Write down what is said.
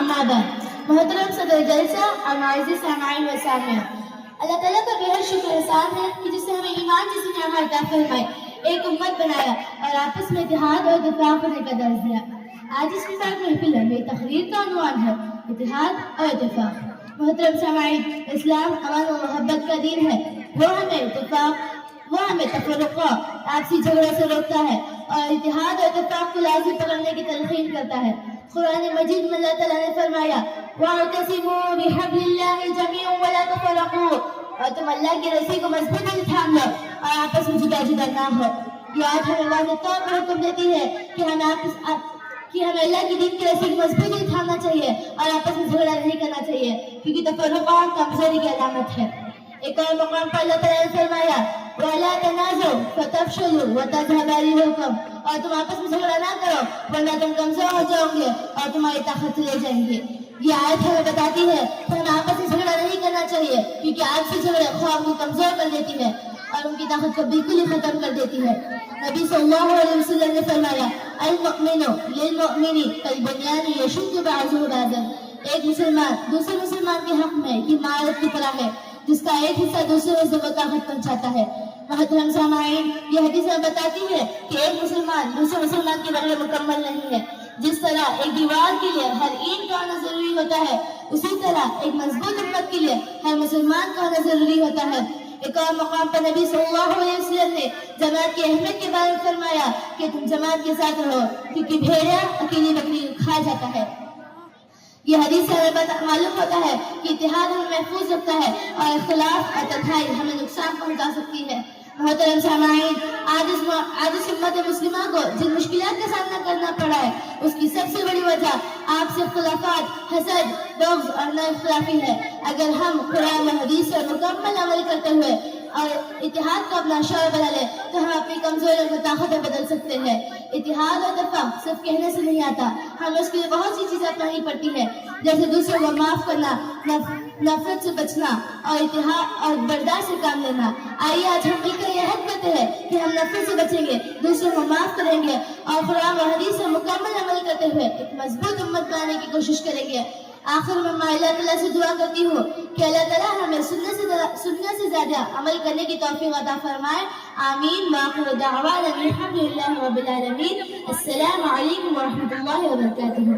अम्मा बाद। मोहतरम सदर जलसा और माइज़ सामाईन व सामिया, अल्लाह ताला का बेहद शुक्र एहसान है कि जिसने हमें ईमान जैसी नेमत अता फरमाई, एक उम्मत बनाया और आपस में इत्तेहाद और इत्तेफाक होने का दर्ज दिया। आज इस मुबारक महफिल में तकरीर का उन्वान है इत्तेहाद और इत्तेफाक। मोहतरम सामाईन, इस्लाम अमन और मोहब्बत का दीन है। वो हमें तफर्रुक़ आपसी झगड़े से रोकता है और इत्तेहाद और इत्तेफाक को लाज़िम पकड़ने की तलक़ीन करता है। कुरान मजीद में अल्लाह ताला ने फरमाया, वअतसिमू बिहब्लिल्लाहि जमीअन वला तफर्रक़ू, और तुम अल्लाह की रस्सी को मजबूती से थाम लो और आपस में जुदा जुदा ना हो। ये आयत हमें वाज़ेह तौर पर हुक्म देती है कि हमें अल्लाह की दीन की रस्सी को मजबूती से थामना चाहिए और आपस में झगड़ा नहीं करना चाहिए, क्योंकि तफर्रुक़ कमजोरी की अलामत है। एक और मकाम पर अल्लाह ताला ने फरमाया, वला तनाज़ू फतफशलू व तज़हब रिहुकुम, और तुम आपस में झगड़ा ना करो वरना तुम कमजोर हो जाओगे और तुम्हारी ताकत ले जाएंगे। ये आयत हमें बताती है कि हमें आपस में झगड़ा नहीं करना चाहिए, क्योंकि आपसी झगड़े ख्वाब को कमजोर कर देती है और उनकी ताकत को बिल्कुल ही खत्म कर देती है। नबी सल्लल्लाहु अलैहि वसल्लम ने फरमाया, अल मुमिनु लिल मुमिनी कल बुनियान यशुद्दु बअज़ुहु बअज़न, एक मुसलमान दूसरे मुसलमान के हक में की इमारत की तरह है जिसका एक हिस्सा दूसरे हिस्से को ताकत पहुंचाता है। मोहतरम सामाईन, ये हदीस हमें बताती है कि एक मुसलमान दूसरे मुसलमान के बगैर मुकम्मल नहीं है। जिस तरह एक दीवार के लिए हर ईंट का होना जरूरी होता है, उसी तरह एक मजबूत उम्मत के लिए हर मुसलमान का होना जरूरी होता है। एक और मकाम पर नबी सल्लल्लाहु अलैहि वसल्लम ने जमात की अहमियत के बारे में फरमाया कि तुम जमात के साथ रहो, क्योंकि भेड़िया अकेली बकरी खा जाता है। ये हदीस से हमें मालूम होता है कि इत्तेहाद हमें महफूज रखता है और इख्तिलाफ और तन्हाई हमें नुकसान पहुंचा सकती है। मोहतरम सामाईन, आज इस उम्मत मुस्लिमा को जिन मुश्किलात का सामना करना पड़ा है, उसकी सबसे बड़ी वजह आपसे इख्तिलाफात, हसद, बग़्ज़ और नाइख्तिलाफी है। अगर हम कुरान और हदीस पर मुकम्मल अमल करते हुए और इत्तेहाद को अपना शौर बना ले तो हम अपनी कमजोरियों को ताकत में बदल सकते हैं। इत्तेहाद और इत्तेफाक सिर्फ कहने से नहीं आता, हमें उसके लिए बहुत सी चीजें अपनानी पड़ती है, जैसे दूसरों को माफ करना, नफरत से बचना और इत्तेहाद और बर्दाश्त से काम लेना। आइए आज हम मिलकर यह अहद करते हैं कि हम नफरत से बचेंगे, दूसरों को माफ करेंगे और कुरान और हदीस से मुकम्मल अमल करते हुए एक मजबूत उम्मत बनाने की कोशिश करेंगे। आखिर में मैं अल्लाह ताला से दुआ करती हूँ कि अल्लाह ताला हमें सुनने से ज्यादा अमल करने की तौफीक अता फरमाए। आमीन। वाखिर दावाना अल्हम्दुलिल्लाहि रब्बिल आलमीन। अस्सलामु अलैकुम व रहमतुल्लाहि व बरकातुहू।